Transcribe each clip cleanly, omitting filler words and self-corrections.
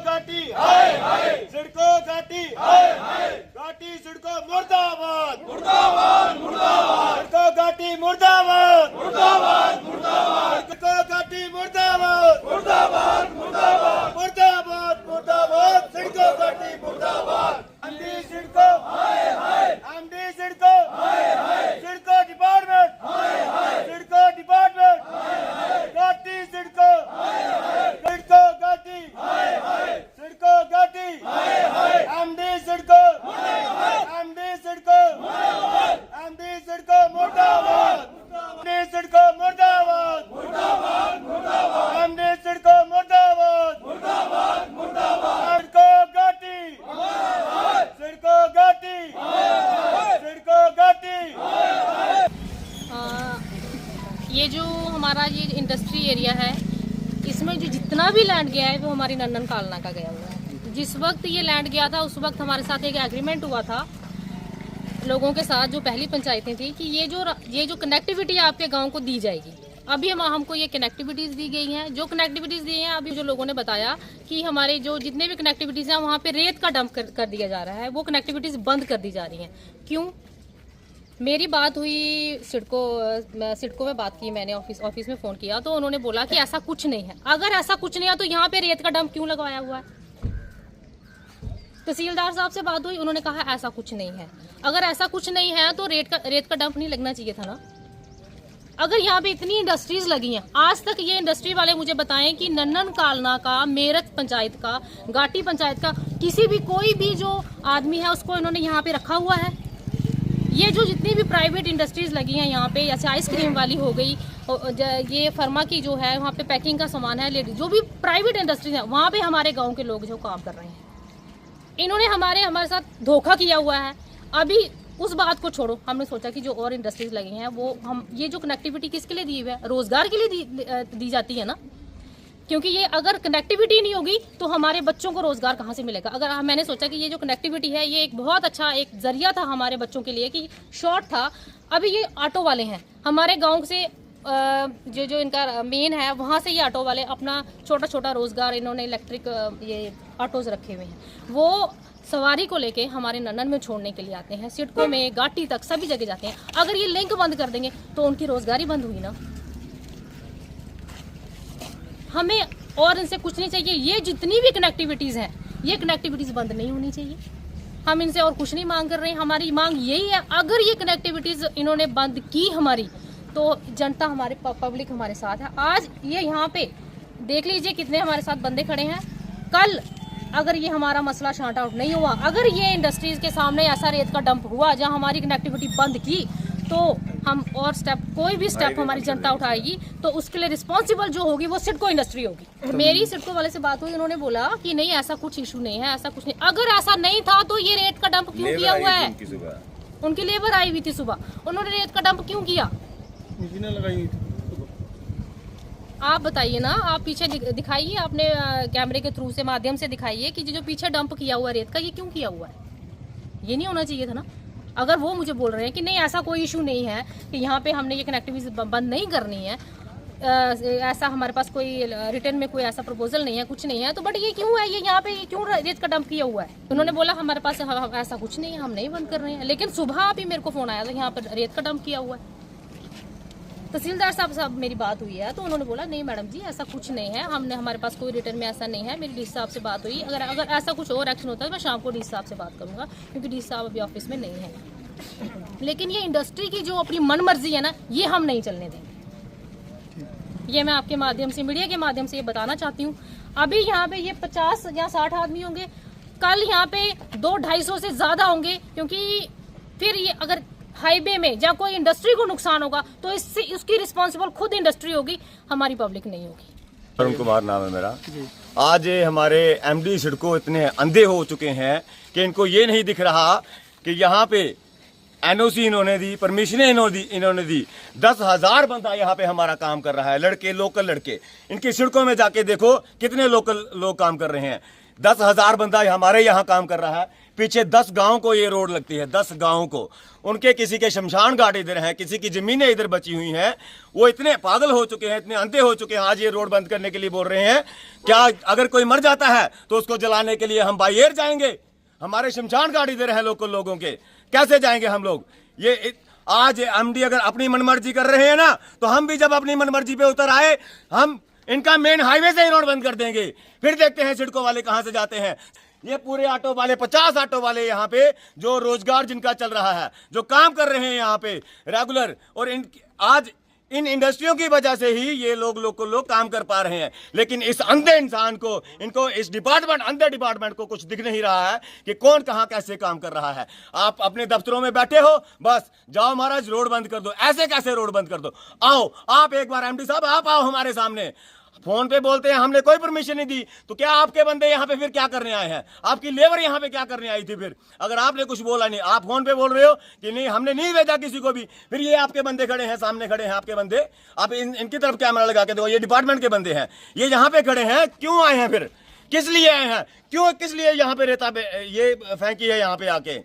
घाटी हाय हाय, सिडको घाटी हाय हाय, घाटी सिडको मुर्दाबाद मुर्दाबाद मुर्दाबाद, सिडको घाटी मुर्दाबाद मुर्दाबाद मुर्दाबाद, सिडको घाटी मुर्दाबाद मुर्दाबाद मुर्दाबाद मुर्दाबाद मुर्दाबाद, सिडको घाटी मुर्दाबाद। एमडी सिडको हाय हाय, एमडी सिडको हाय हाय, सिडको डिपार्टमेंट हाय हाय, सिडको डिपार्टमेंट हाय हाय, घाटी सिडको हाय हाय, सिडको घाटी हाय हाय, सिडको घाटी हाय हाय, एमडी सिडको मुर्दाबाद, एमडी सिडको मुर्दाबाद, एमडी सिडको मुर्दाबाद, एमडी सिडको मुर्दाबाद मुर्दाबाद मुर्दाबाद, एमडी सिडको मुर्दाबाद मुर्दाबाद मुर्दाबाद, सिडको घाटी मुर्दाबाद, सिडको घाटी मुर्दाबाद, सिडको घाटी मुर्दाबाद। ये जो हमारा ये इंडस्ट्री एरिया है, इसमें जो जितना भी लैंड गया है वो हमारी नन्नन कालना का गया हुआ है। जिस वक्त ये लैंड गया था उस वक्त हमारे साथ एक एग्रीमेंट हुआ था लोगों के साथ, जो पहली पंचायतें थी, कि ये जो कनेक्टिविटी आपके गांव को दी जाएगी। अभी हमको ये कनेक्टिविटीज दी गई हैं। जो कनेक्टिविटीज दी हैं, अभी जो लोगों ने बताया कि हमारे जो जितने भी कनेक्टिविटीज हैं वहाँ पे रेत का डंप कर दिया जा रहा है, वो कनेक्टिविटीज बंद कर दी जा रही हैं। क्यों? मेरी बात हुई सिडको में बात की मैंने, ऑफिस में फ़ोन किया तो उन्होंने बोला कि ऐसा कुछ नहीं है। अगर ऐसा कुछ नहीं है तो यहाँ पे रेत का डंप क्यों लगवाया हुआ है? तहसीलदार साहब से बात हुई, उन्होंने कहा ऐसा कुछ नहीं है। अगर ऐसा कुछ नहीं है तो रेत का डंप नहीं लगना चाहिए था ना। अगर यहाँ पे इतनी इंडस्ट्रीज लगी हैं, आज तक ये इंडस्ट्री वाले मुझे बताएं कि नन्नन कालना का, मेरठ पंचायत का, घाटी पंचायत का किसी भी कोई भी जो आदमी है उसको इन्होंने यहाँ पे रखा हुआ है। ये जो जितनी भी प्राइवेट इंडस्ट्रीज लगी हैं यहाँ पे, जैसे आइसक्रीम वाली हो गई, ये फर्मा की जो है वहाँ पे पैकिंग का सामान है, लेडीज जो भी प्राइवेट इंडस्ट्रीज है वहाँ पे हमारे गांव के लोग जो काम कर रहे हैं, इन्होंने हमारे साथ धोखा किया हुआ है। अभी उस बात को छोड़ो, हमने सोचा कि जो और इंडस्ट्रीज लगी हैं वो हम ये जो कनेक्टिविटी किसके लिए दी हुई है? रोजगार के लिए दी जाती है ना, क्योंकि ये अगर कनेक्टिविटी नहीं होगी तो हमारे बच्चों को रोजगार कहाँ से मिलेगा? अगर मैंने सोचा कि ये जो कनेक्टिविटी है ये एक बहुत अच्छा एक जरिया था हमारे बच्चों के लिए, कि शॉर्ट था। अभी ये ऑटो वाले हैं हमारे गांव से, जो इनका मेन है वहाँ से ये ऑटो वाले अपना छोटा छोटा रोजगार, इन्होंने इलेक्ट्रिक ये ऑटोज रखे हुए हैं, वो सवारी को लेके हमारे नन्नन में छोड़ने के लिए आते हैं। सिडको में, घाटी तक सभी जगह जाते हैं। अगर ये लिंक बंद कर देंगे तो उनकी रोजगारी बंद हुई ना। हमें और इनसे कुछ नहीं चाहिए। ये जितनी भी कनेक्टिविटीज हैं, ये कनेक्टिविटीज बंद नहीं होनी चाहिए। हम इनसे और कुछ नहीं मांग कर रहे हैं। हमारी मांग यही है, अगर ये कनेक्टिविटीज इन्होंने बंद की हमारी, तो जनता हमारे पब्लिक हमारे साथ है। आज ये यहाँ पे देख लीजिए कितने हमारे साथ बंदे खड़े हैं। कल अगर ये हमारा मसला शार्ट आउट नहीं हुआ, अगर ये इंडस्ट्रीज के सामने ऐसा रेत का डंप हुआ जहाँ हमारी कनेक्टिविटी बंद की, तो हम और स्टेप, कोई भी स्टेप हमारी जनता उठाएगी तो उसके लिए रिस्पॉन्सिबल जो होगी वो सिडको इंडस्ट्री होगी। मेरी सिडको वाले से बात हुई, उन्होंने बोला कि नहीं ऐसा कुछ इशू नहीं है, ऐसा कुछ नहीं। अगर ऐसा नहीं था तो ये रेत का डंप क्यों किया हुआ है? उनकी लेबर आई हुई थी सुबह, उन्होंने रेत का डंप क्यों किया? आप बताइए ना, आप पीछे दिखाइए, अपने कैमरे के थ्रू से माध्यम से दिखाइए कि जो पीछे डंप किया हुआ रेत का, ये क्यों किया हुआ है? ये नहीं होना चाहिए था ना। अगर वो मुझे बोल रहे हैं कि नहीं ऐसा कोई इशू नहीं है कि यहाँ पे हमने ये कनेक्टिविटी बंद नहीं करनी है, ऐसा हमारे पास कोई रिटर्न में कोई ऐसा प्रपोजल नहीं है, कुछ नहीं है, तो बट ये क्यों है, ये यहाँ पे क्यों रेत का डंप किया हुआ है? उन्होंने बोला हमारे पास ऐसा कुछ नहीं है, हम नहीं बंद कर रहे हैं। लेकिन सुबह भी मेरे को फोन आया था यहाँ पर रेत का डंप किया हुआ है। तहसीलदार साहब मेरी बात हुई है तो उन्होंने बोला नहीं मैडम जी ऐसा कुछ नहीं है, हमने हमारे पास कोई रिटर्न में ऐसा नहीं है। मेरी डीसी साहब से बात हुई, अगर ऐसा कुछ और एक्शन होता है मैं शाम को डीसी साहब से बात करूंगा, क्योंकि डीसी साहब अभी ऑफिस में नहीं है। लेकिन ये इंडस्ट्री की जो अपनी मन मर्जी है ना, ये हम नहीं चलने देंगे। ये मैं आपके माध्यम से, मीडिया के माध्यम से ये बताना चाहती हूँ। अभी यहाँ पे ये 50 या 60 आदमी होंगे, कल यहाँ पे 200-250 से ज्यादा होंगे, क्योंकि फिर ये अगर हाईवे में या कोई इंडस्ट्री को नुकसान होगा तो इससे उसकी रिस्पॉन्सिबल खुद इंडस्ट्री होगी, हमारी पब्लिक नहीं होगी। अरुण कुमार नाम है मेरा। आज ये हमारे एमडी सिडको इतने अंधे हो चुके हैं कि इनको ये नहीं दिख रहा कि यहाँ पे एनओसी इन्होंने दी, परमिशनें इन्होंने दी। 10,000 बंदा यहाँ पे हमारा काम कर रहा है, लड़के, लोकल लड़के। इनकी सड़कों में जाके देखो कितने लोकल लोग काम कर रहे हैं। 10,000 बंदा हमारे यहाँ काम कर रहा है। पीछे 10 गांव को ये रोड लगती है, 10 गांव को। उनके किसी के शमशान घाट इधर हैं, किसी की जमीनें इधर बची हुई हैं। वो इतने पागल हो चुके हैं, इतने अंधे हो चुके हैं, आज ये रोड बंद करने के लिए बोल रहे हैं। क्या अगर कोई मर जाता है तो उसको जलाने के लिए हम बाई एयर जाएंगे? हमारे शमशान घाट इधर है लोकल लोगों के, कैसे जाएंगे हम लोग? ये आज एमडी अगर अपनी मनमर्जी कर रहे हैं ना, तो हम भी जब अपनी मनमर्जी पे उतर आए, हम इनका मेन हाईवे से ही रोड बंद कर देंगे। फिर देखते हैं सिडको वाले कहां से जाते हैं। ये पूरे ऑटो वाले, 50 ऑटो वाले यहाँ पे, जो रोजगार जिनका चल रहा है, जो काम कर रहे हैं यहाँ पे रेगुलर, और आज इन इंडस्ट्रियों की वजह से ही ये लोग काम कर पा रहे हैं। लेकिन इस अंधे इंसान को, इनको इस डिपार्टमेंट, अंधे डिपार्टमेंट को कुछ दिख नहीं रहा है कि कौन कहां कैसे काम कर रहा है। आप अपने दफ्तरों में बैठे हो, बस जाओ महाराज रोड बंद कर दो। ऐसे कैसे रोड बंद कर दो? आओ आप एक बार एमडी साहब, आप आओ हमारे सामने। फोन पे बोलते हैं हमने कोई परमिशन नहीं दी, तो क्या आपके बंदे यहाँ पे फिर क्या करने आए हैं? आपकी लेबर यहाँ पे क्या करने आई थी? फिर अगर आपने कुछ बोला नहीं, आप फोन पे बोल रहे हो कि नहीं हमने नहीं भेजा किसी को भी, फिर ये आपके बंदे खड़े हैं, सामने खड़े हैं आपके बंदे। आप इनकी तरफ कैमरा लगा के देखो, ये डिपार्टमेंट के बंदे हैं, ये यहाँ पे खड़े हैं। क्यों आए हैं फिर? किस लिए आए हैं? क्यों किस लिए यहाँ पे रेता पे ये फेंकी है यहाँ पे आके?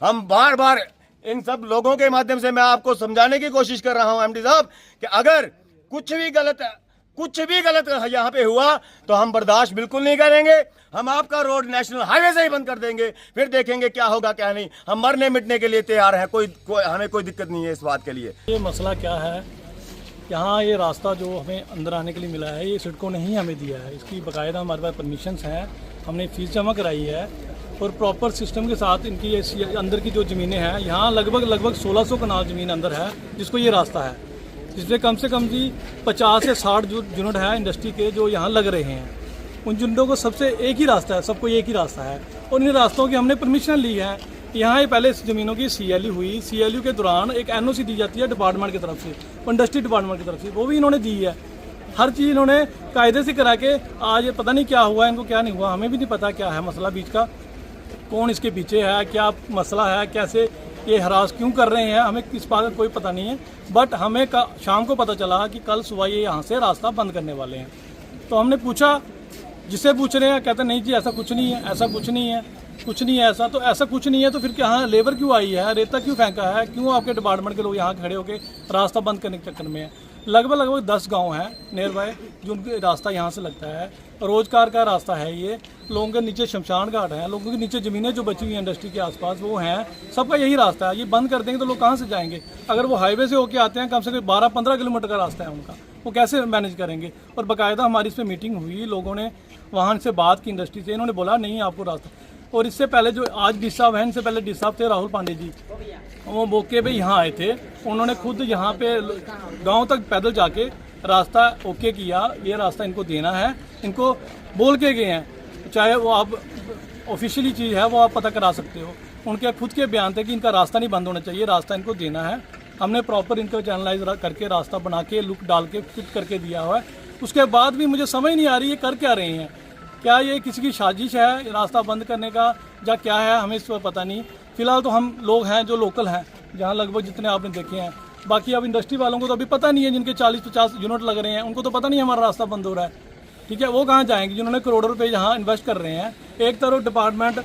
हम बार बार इन सब लोगों के माध्यम से मैं आपको समझाने की कोशिश कर रहा हूँ एमडी साहब, कि अगर कुछ भी गलत यहाँ पे हुआ तो हम बर्दाश्त बिल्कुल नहीं करेंगे। हम आपका रोड नेशनल हाईवे से ही बंद कर देंगे, फिर देखेंगे क्या होगा क्या नहीं। हम मरने मिटने के लिए तैयार हैं, हमें कोई दिक्कत नहीं है इस बात के लिए। ये मसला क्या है, यहाँ ये रास्ता जो हमें अंदर आने के लिए मिला है, ये सिडको ने ही हमें दिया है। इसकी बाकायदा हमारे पास परमिशंस हैं, हमने फीस जमा कराई है और प्रॉपर सिस्टम के साथ इनकी ये अंदर की जो ज़मीनें हैं, यहाँ लगभग 1600 कनाल ज़मीन अंदर है जिसको ये रास्ता है, जिसमें कम से कम जी 50 से 60 जो यूनिट है इंडस्ट्री के जो यहाँ लग रहे हैं। उन यूनिटों को सबसे एक ही रास्ता है, सबको एक ही रास्ता है, और इन रास्तों की हमने परमिशन ली है। यहाँ ये पहले इस ज़मीनों की CLU हुई, CLU के दौरान एक NOC दी जाती है डिपार्टमेंट की तरफ से, इंडस्ट्री डिपार्टमेंट की तरफ से, वो भी इन्होंने दी है। हर चीज़ इन्होंने कायदे से करा के, आज पता नहीं क्या हुआ इनको, क्या नहीं हुआ, हमें भी नहीं पता क्या है मसला बीच का, कौन इसके पीछे है, क्या मसला है, कैसे ये हरास क्यों कर रहे हैं, हमें किस बात का कोई पता नहीं है। बट हमें शाम को पता चला कि कल सुबह ये यहाँ से रास्ता बंद करने वाले हैं। तो हमने पूछा, जिससे पूछ रहे हैं, कहते नहीं जी ऐसा कुछ नहीं है, ऐसा कुछ नहीं है, कुछ नहीं है ऐसा। तो ऐसा कुछ नहीं है तो फिर क्या लेबर क्यों आई है, रेता क्यों फेंका है, क्यों आपके डिपार्टमेंट के लोग यहाँ खड़े होकर रास्ता बंद करने के चक्कर में है? लगभग 10 गांव हैं नियर बाय जो उनके रास्ता यहाँ से लगता है, रोजगार का रास्ता है ये। लोगों के नीचे शमशान घाट है, लोगों के नीचे ज़मीनें जो बची हुई हैं इंडस्ट्री के आसपास वो हैं, सबका यही रास्ता है। ये बंद कर देंगे तो लोग कहाँ से जाएंगे? अगर वो हाईवे से होके आते हैं, कम से कम 12-15 किलोमीटर का रास्ता है उनका, वो कैसे मैनेज करेंगे? और बाकायदा हमारी इस पर मीटिंग हुई, लोगों ने वहाँ से बात की इंडस्ट्री से, इन्होंने बोला नहीं आपको रास्ता। और इससे पहले जो आज डी साहब हैं, इनसे पहले डी साहब थे राहुल पांडे जी, वो मौके पे यहाँ आए थे, उन्होंने खुद यहाँ पे गांव तक पैदल जाके रास्ता ओके किया, ये रास्ता इनको देना है, इनको बोल के गए हैं। चाहे वो आप ऑफिशियली चीज़ है वो आप पता करा सकते हो, उनके खुद के बयान थे कि इनका रास्ता नहीं बंद होना चाहिए, रास्ता इनको देना है। हमने प्रॉपर इनको चैनलाइज करके रास्ता बना के लुक डाल के फिट करके दिया हुआ है। उसके बाद भी मुझे समझ नहीं आ रही ये कर क्या रहे हैं, क्या ये किसी की साजिश है रास्ता बंद करने का या क्या है, हमें इस पर पता नहीं। फिलहाल तो हम लोग हैं जो लोकल हैं, जहाँ लगभग जितने आपने देखे हैं, बाकी अब इंडस्ट्री वालों को तो अभी पता नहीं है, जिनके 40-50 यूनिट लग रहे हैं उनको तो पता नहीं हमारा रास्ता बंद हो रहा है, ठीक है। वो कहाँ जाएंगे जिन्होंने करोड़ों रुपए यहाँ इन्वेस्ट कर रहे हैं? एक तरफ डिपार्टमेंट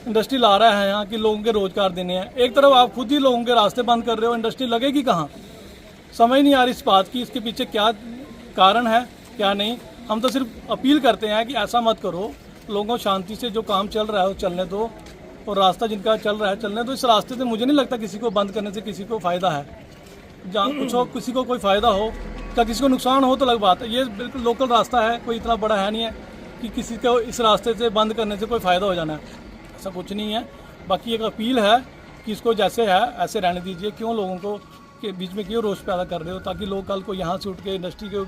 इंडस्ट्री ला रहा है यहाँ कि लोगों के रोजगार देने हैं, एक तरफ आप खुद ही लोगों के रास्ते बंद कर रहे हो, इंडस्ट्री लगेगी कहाँ? समझ नहीं आ रही इस बात की, इसके पीछे क्या कारण है क्या नहीं। हम तो सिर्फ अपील करते हैं कि ऐसा मत करो, लोगों को शांति से जो काम चल रहा है वो चलने दो, और रास्ता जिनका चल रहा है चलने दो। इस रास्ते से मुझे नहीं लगता किसी को बंद करने से किसी को फ़ायदा है, जहाँ कुछ हो किसी को कोई फ़ायदा हो, क्या किसी को नुकसान हो तो अलग बात है। ये बिल्कुल लोकल रास्ता है, कोई इतना बड़ा है नहीं है कि किसी को इस रास्ते से बंद करने से कोई फ़ायदा हो जाना है, ऐसा कुछ नहीं है। बाकी एक अपील है कि इसको जैसे है ऐसे रहने दीजिए, क्यों लोगों को के बीच में क्यों रोष पैदा कर रहे हो, ताकि लोग कल को यहाँ से उठ के इंडस्ट्री के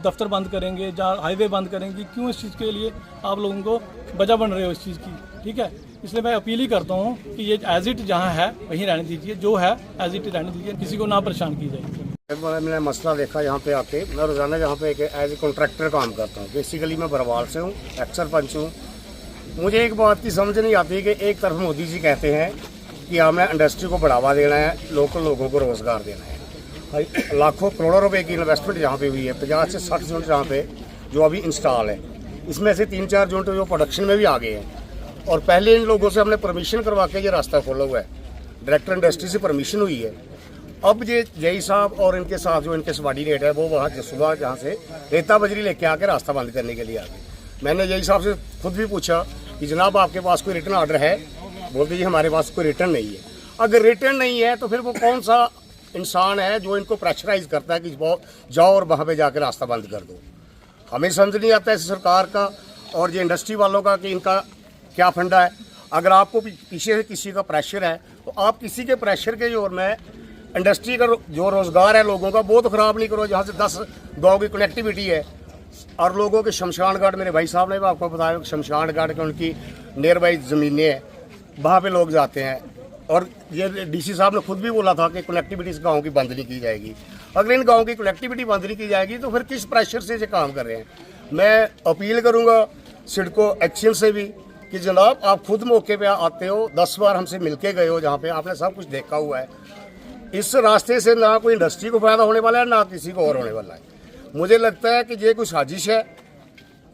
दफ्तर बंद करेंगे या हाईवे बंद करेंगे, क्यों इस चीज़ के लिए आप लोगों को वजह बन रहे हो इस चीज़ की। ठीक है, इसलिए मैं अपील ही करता हूँ कि ये एज इट जहाँ है वहीं रहने दीजिए, जो है एज इट रहने दीजिए, किसी को ना परेशान की जाए। एक बार मैंने मसला देखा यहाँ पे आके, मैं रोज़ाना यहाँ पे एज ए कॉन्ट्रैक्टर काम करता हूँ। बेसिकली मैं बरवाल से हूँ, एक्स सरपंच हूँ। मुझे एक बात की समझ नहीं आती कि एक तरफ मोदी जी कहते हैं कि हमें इंडस्ट्री को बढ़ावा देना है, लोकल लोगों को रोज़गार देना है। भाई लाखों करोड़ों रुपए की इन्वेस्टमेंट यहाँ पे हुई है, 50 से 60 यूनिट यहाँ पे जो अभी इंस्टॉल है, इसमें से 3-4 यूनिट जो प्रोडक्शन में भी आ गए हैं। और पहले इन लोगों से हमने परमिशन करवा के ये रास्ता खोला हुआ है, डायरेक्टर इंडस्ट्री से परमिशन हुई है। अब ये जई साहब और इनके साथ जो इनके सबॉर्डिनेट है वो वहाँ सुबह जहाँ से रेता बजरी लेके आके रास्ता बंद करने के लिए आ गए। मैंने जई साहब से खुद भी पूछा कि जनाब आपके पास कोई रिटर्न ऑर्डर है? बोलते जी हमारे पास कोई रिटर्न नहीं है। अगर रिटर्न नहीं है तो फिर वो कौन सा इंसान है जो इनको प्रेशराइज करता है कि जाओ और वहाँ पे जाकर रास्ता बंद कर दो? हमें समझ नहीं आता है सरकार का और ये इंडस्ट्री वालों का कि इनका क्या फंडा है। अगर आपको पीछे से किसी का प्रेशर है तो आप किसी के प्रेशर के जोर में इंडस्ट्री का जो रोज़गार है लोगों का वो तो ख़राब नहीं करो। जहाँ से 10 गाँव की कनेक्टिविटी है और लोगों के शमशान घाट, मेरे भाई साहब ने भी आपको बताया शमशान घाट के उनकी नियर बाई ज़मीनें हैं, वहाँ पे लोग जाते हैं। और ये डीसी साहब ने खुद भी बोला था कि कनेक्टिविटी इस गाँव की बंद नहीं की जाएगी। अगर इन गाँव की कनेक्टिविटी बंद नहीं की जाएगी तो फिर किस प्रेशर से ये काम कर रहे हैं? मैं अपील करूँगा सिडको एक्शन से भी कि जनाब आप खुद मौके पे आते हो, 10 बार हमसे मिल के गए हो, जहाँ पे आपने सब कुछ देखा हुआ है। इस रास्ते से ना कोई इंडस्ट्री को फायदा होने वाला है ना किसी को और होने वाला है। मुझे लगता है कि ये कोई साजिश है।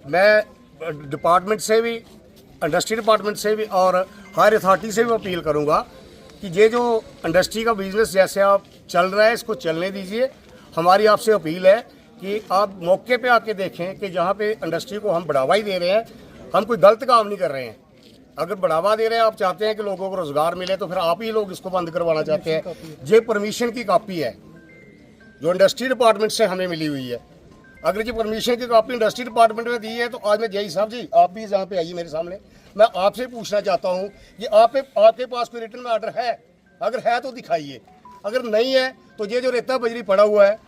मैं डिपार्टमेंट से भी, इंडस्ट्री डिपार्टमेंट से भी और हायर अथॉरिटी से भी अपील करूंगा कि ये जो इंडस्ट्री का बिजनेस जैसे आप चल रहा है इसको चलने दीजिए। हमारी आपसे अपील है कि आप मौके पे आके देखें कि जहाँ पे इंडस्ट्री को हम बढ़ावा ही दे रहे हैं, हम कोई गलत काम नहीं कर रहे हैं। अगर बढ़ावा दे रहे हैं, आप चाहते हैं कि लोगों को रोजगार मिले, तो फिर आप ही लोग इसको बंद करवाना चाहते हैं। ये परमिशन की कॉपी है जो इंडस्ट्री डिपार्टमेंट से हमें मिली हुई है। अगर ये परमिशन की कॉपी इंडस्ट्री डिपार्टमेंट में दी है तो आज मैं जय साहब जी आप भी यहाँ पे आइए मेरे सामने, मैं आपसे पूछना चाहता हूँ कि आपके पास कोई रिटर्न ऑर्डर है? अगर है तो दिखाइए, अगर नहीं है तो ये जो रेता बजरी पड़ा हुआ है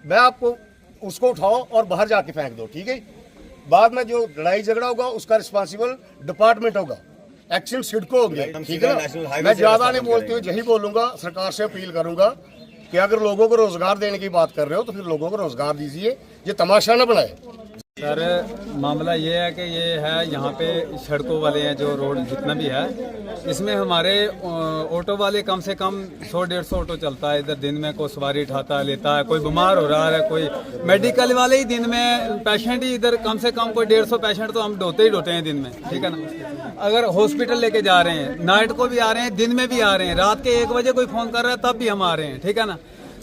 मैं आपको उसको उठाओ और बाहर जाके फेंक दो, ठीक है? बाद में जो लड़ाई झगड़ा होगा उसका रिस्पॉन्सिबल डिपार्टमेंट होगा, एक्शन सिडको होगी, ठीक है ना? मैं ज़्यादा नहीं बोलती हूँ, यही बोलूँगा, सरकार से अपील करूँगा कि अगर लोगों को रोज़गार देने की बात कर रहे हो तो फिर लोगों को रोज़गार दीजिए, ये तमाशा ना बनाए। सर मामला ये है कि ये है यहाँ पे सड़कों वाले हैं जो रोड जितना भी है, इसमें हमारे ऑटो वाले कम से कम 100-150 ऑटो चलता है इधर दिन में। कोई सवारी उठाता है, लेता है, कोई बीमार हो रहा है, कोई मेडिकल वाले ही दिन में पेशेंट ही इधर कम से कम कोई 150 पेशेंट तो हम ढोते ही ढोते हैं दिन में, ठीक है ना? अगर हॉस्पिटल लेके जा रहे हैं, नाइट को भी आ रहे हैं, दिन में भी आ रहे हैं, रात के 1 बजे कोई फ़ोन कर रहा है तब भी हम आ रहे हैं, ठीक है ना?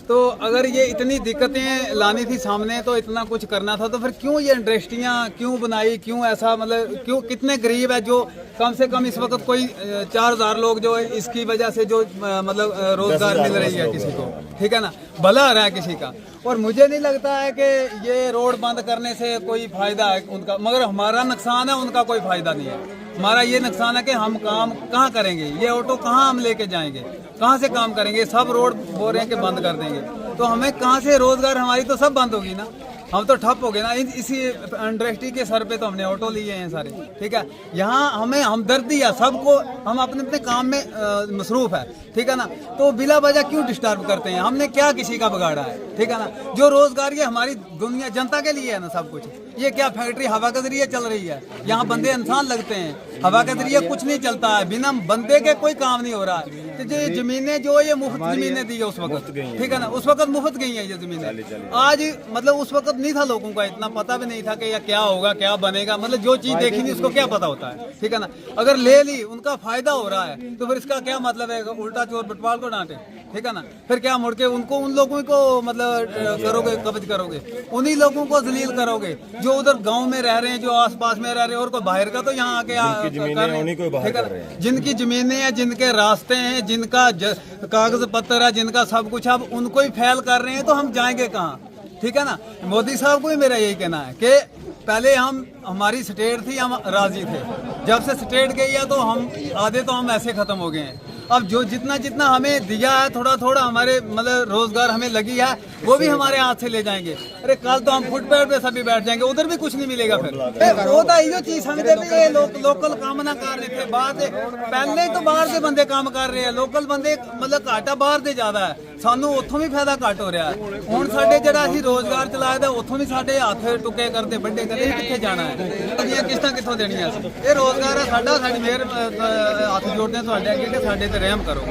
तो अगर ये इतनी दिक्कतें लानी थी सामने तो इतना कुछ करना था, तो फिर क्यों ये इंडस्ट्रियाँ क्यों बनाई, क्यों ऐसा, मतलब क्यों? कितने गरीब है जो कम से कम इस वक्त कोई 4000 लोग जो है इसकी वजह से जो मतलब रोजगार मिल रही है किसी को, ठीक है ना, भला आ रहा है किसी का। और मुझे नहीं लगता है कि ये रोड बंद करने से कोई फायदा है उनका, मगर हमारा नुकसान है, उनका कोई फायदा नहीं है। हमारा ये नुकसान है कि हम काम कहाँ करेंगे, ये ऑटो कहाँ हम लेके जाएंगे, कहाँ से काम करेंगे? सब रोड बोल रहे हैं कि बंद कर देंगे, तो हमें कहाँ से रोजगार? हमारी तो सब बंद होगी ना, हम तो ठप हो गए ना। इसी इंडस्ट्री के सर पे तो हमने ऑटो लिए हैं सारे, ठीक है? यहाँ हमें हमदर्दी है सबको, हम अपने अपने काम में मसरूफ है, ठीक है ना? तो बिला वजह क्यों डिस्टर्ब करते हैं? हमने क्या किसी का बिगाड़ा है, ठीक है ना? जो रोजगार ये हमारी दुनिया जनता के लिए है ना सब कुछ। ये क्या फैक्ट्री हवा के जरिए चल रही है? यहाँ बंदे इंसान लगते हैं, हवा के जरिए कुछ नहीं चलता है, बिना बंदे के कोई काम नहीं हो रहा है। तो ये जमीनें जो ये मुफ्त जमीनें दी है उस वक्त, ठीक है ना, उस वक्त मुफ्त गई है ये जमीनें। आज मतलब उस वक्त नहीं था लोगों का, इतना पता भी नहीं था कि यह क्या होगा, क्या बनेगा, मतलब जो चीज देखी नहीं उसको क्या पता होता है, ठीक है ना? अगर ले ली, उनका फायदा हो रहा है, तो फिर इसका क्या मतलब है? उल्टा चोर बटवाल को डांटे, ठीक है ना? फिर क्या मुड़ के उनको, उन लोगों को मतलब करोगे, कब्ज करोगे, उन्हीं लोगों को जलील करोगे जो उधर गांव में रह रहे हैं, जो आसपास में रह रहे हैं, और कोई बाहर का तो यहाँ आके जिनकी जमीनें हैं, जिनके रास्ते हैं, जिनका कागज पत्र है, जिनका सब कुछ, अब उनको ही फैल कर रहे हैं, तो हम जाएंगे कहाँ, ठीक है ना? मोदी साहब को भी मेरा यही कहना है कि पहले हमारी स्टेट थी, हम राजी थे, जब से स्टेट गई है तो हम आधे तो हम ऐसे खत्म हो गए हैं। अब जो जितना जितना हमें दिया है थोड़ा थोड़ा हमारे मतलब रोजगार हमें लगी है वो भी हमारे हाथ से ले जाएंगे। अरे कल तो हम फुटपाथ पे सभी बैठ जाएंगे, उधर भी कुछ नहीं मिलेगा फिर। वो तो यो चीज समझते भी ये लोकल काम ना कर रहे थे, बाहर से पहले तो बाहर से बंदे काम कर रहे हैं, लोकल बंदे मतलब घाटा बाहर से ज्यादा है, सानू उतों भी फायदा घट हो रहा है। हुण साडे जिहड़ा असीं रोजगार चलाया दा उतों भी साडे हत्थ टुके करते बड्डे करे कित्थे जाना है, ये किस्तां कित्थों देणियां सी। ये रोजगार है साडा, साडी मेहर हत्थ जोड़दे तुहाडे अगे कि साडे ते रहम करो।